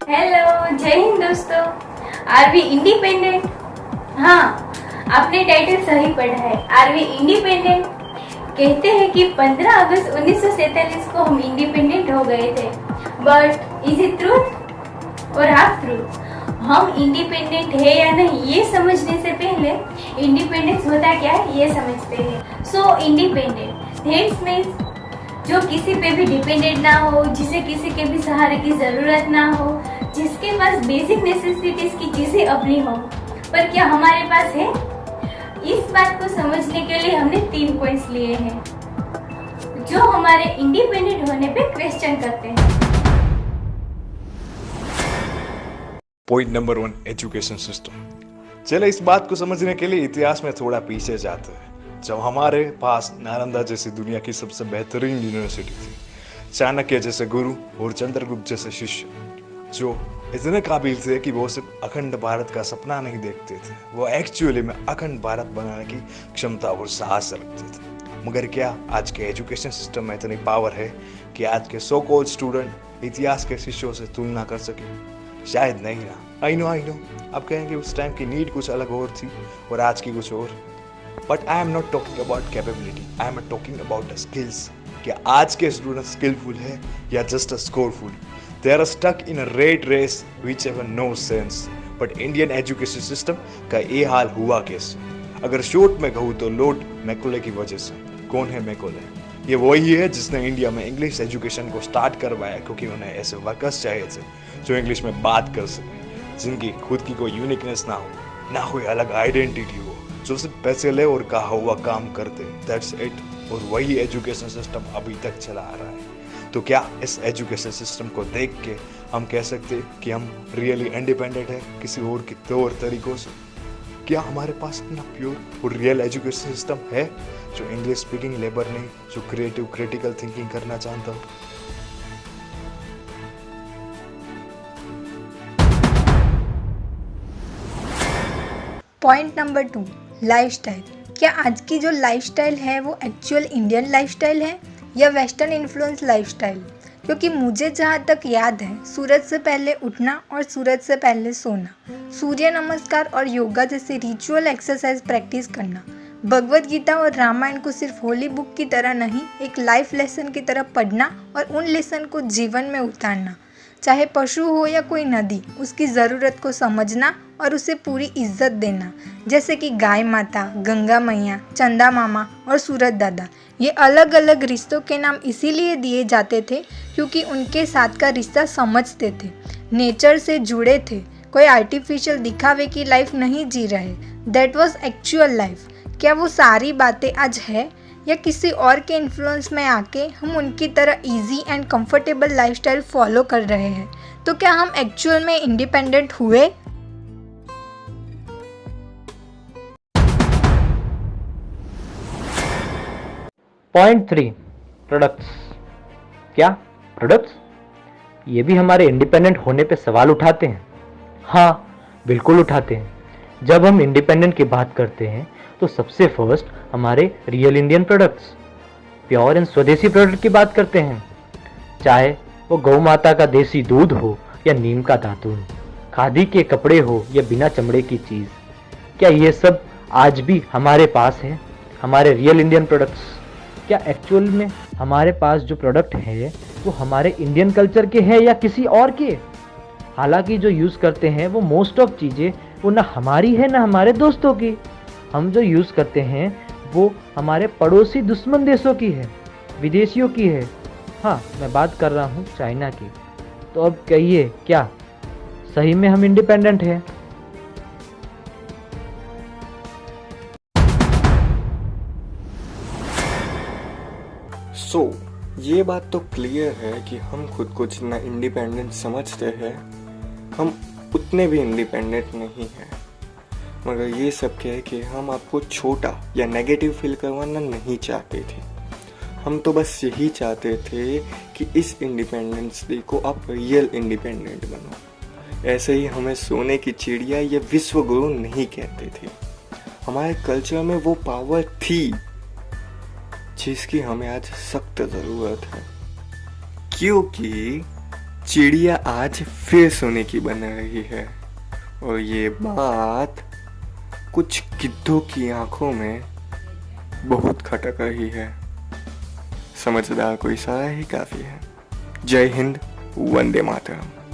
Hello, जय हिंद दोस्तों। Are we independent? हाँ, आपने टाइटल सही पढ़ा है। Are we independent? कहते हैं कि 15 अगस्त 1947 को हम इंडिपेंडेंट हो गए थे। बट इज इट ट्रूथ और हाफ ट्रूथ? हम इंडिपेंडेंट है या नहीं ये समझने से पहले इंडिपेंडेंस होता क्या है ये समझते हैं। सो इंडिपेंडेंट दैट्स मीन्स जो किसी पे भी डिपेंडेंट ना हो, जिसे किसी के भी सहारे की ज़रूरत ना हो, जिसके पास बेसिक नेसेसिटीज की चीज़ें अपनी हो। पर क्या हमारे पास है? इस बात को समझने के लिए हमने 3 पॉइंट्स लिए हैं जो हमारे इंडिपेंडेंट होने पे क्वेश्चन करते हैं। Point number 1, education system. चले इस बात को समझने के लिए इतिहास में थोड़ा पीछे जाते हैं, जब हमारे पास नालंदा जैसी दुनिया की सबसे बेहतरीन यूनिवर्सिटी थी, चाणक्य जैसे गुरु और चंद्रगुप्त जैसे शिष्य जो इतने काबिल थे कि वो सिर्फ अखंड भारत का सपना नहीं देखते थे, वो एक्चुअली में अखंड भारत बनाने की क्षमता और साहस रखते थे। मगर क्या आज के एजुकेशन सिस्टम में इतनी पावर है कि आज के सो कॉल्ड स्टूडेंट इतिहास के शिष्यों से तुलना कर सके? शायद नहीं ना। आई नो आप कहेंगे उस टाइम की नीड कुछ अलग और थी और आज की कुछ और। But I am not talking about capability, I am talking about the skills. क्या आज के स्टूडेंट स्किलफुल है या just a scoreful? They are stuck in a rat race which have no sense. But Indian education system का ये हाल हुआ कैसे? अगर शॉर्ट में कहूँ तो लॉर्ड मैकॉले की वजह से। कौन है मैकॉले? ये वही है जिसने इंडिया में इंग्लिश एजुकेशन को स्टार्ट करवाया, क्योंकि उन्हें ऐसे वर्कर्स चाहिए थे जो इंग्लिश में बात कर सकें, जिनकी खुद की कोई यूनिकनेस ना हो, ना कोई अलग आइडेंटिटी हो, जो सिर्फ पैसे ले और कहा हुआ काम करते। That's it. और वही एजुकेशन सिस्टम अभी तक चला आ रहा है। तो क्या इस एजुकेशन सिस्टम को देख के हम कह सकते कि हम रियली इंडिपेंडेंट है किसी और के तौर तरीकों से? क्या हमारे पास इतना प्योर और रियल एजुकेशन सिस्टम है जो इंग्लिश स्पीकिंग लेबर नहीं, जो क्रिएटिव क्रिटिकल थिंकिंग करना चाहता हो? Point number 2, lifestyle. क्या आज की जो लाइफस्टाइल है वो एक्चुअल इंडियन लाइफस्टाइल है या वेस्टर्न इन्फ्लुएंस लाइफस्टाइल? क्योंकि मुझे जहाँ तक याद है, सूरज से पहले उठना और सूरज से पहले सोना, सूर्य नमस्कार और योगा जैसे रिचुअल एक्सरसाइज प्रैक्टिस करना, भगवद गीता और रामायण को सिर्फ होली बुक की तरह नहीं, एक लाइफ लेसन की तरह पढ़ना और उन लेसन को जीवन में उतारना, चाहे पशु हो या कोई नदी, उसकी ज़रूरत को समझना और उसे पूरी इज्जत देना, जैसे कि गाय माता, गंगा मैया, चंदा मामा और सूरज दादा। ये अलग अलग रिश्तों के नाम इसीलिए दिए जाते थे क्योंकि उनके साथ का रिश्ता समझते थे, नेचर से जुड़े थे, कोई आर्टिफिशियल दिखावे की लाइफ नहीं जी रहे। That was actual life. क्या वो सारी बातें आज है या किसी और के इन्फ्लुएंस में आके हम उनकी तरह easy and comfortable lifestyle follow कर रहे हैं? तो क्या हम एक्चुअल में इंडिपेंडेंट हुए? Point 3, products. क्या प्रोडक्ट्स ये भी हमारे इंडिपेंडेंट होने पे सवाल उठाते हैं? हाँ, बिल्कुल उठाते हैं। जब हम इंडिपेंडेंट की बात करते हैं तो सबसे फर्स्ट हमारे real Indian products, pure and स्वदेशी प्रोडक्ट की बात करते हैं। चाहे वो गौ माता का देसी दूध हो या नीम का दातून, खादी के कपड़े हो या बिना चमड़े की चीज़, क्या ये सब आज भी हमारे पास है? हमारे रियल इंडियन प्रोडक्ट्स। क्या एक्चुअल में हमारे पास जो प्रोडक्ट है वो हमारे इंडियन कल्चर के हैं या किसी और के? हालांकि जो यूज़ करते हैं वो मोस्ट ऑफ चीज़ें वो ना हमारी है ना हमारे दोस्तों की। हम जो यूज़ करते हैं वो हमारे पड़ोसी दुश्मन देशों की है, विदेशियों की है। हाँ, मैं बात कर रहा हूँ चाइना की। तो अब कहिए, क्या सही में हम इंडिपेंडेंट हैं? ये बात तो क्लियर है कि हम खुद को जितना इंडिपेंडेंट समझते हैं, हम उतने भी इंडिपेंडेंट नहीं हैं। मगर ये सब क्या है कि हम आपको छोटा या नेगेटिव फील करवाना नहीं चाहते थे। हम तो बस यही चाहते थे कि इस इंडिपेंडेंस डे को आप रियल इंडिपेंडेंट बनो। ऐसे ही हमें सोने की चिड़िया या विश्व गुरु नहीं कहते थे। हमारे कल्चर में वो पावर थी जिसकी हमें आज सख्त ज़रूरत है, क्योंकि चिड़िया आज फिर सोने की बन रही है और ये बात कुछ गिद्धों की आंखों में बहुत खटक रही है। समझदार को इशारा ही काफी है। जय हिंद, वंदे मातरम।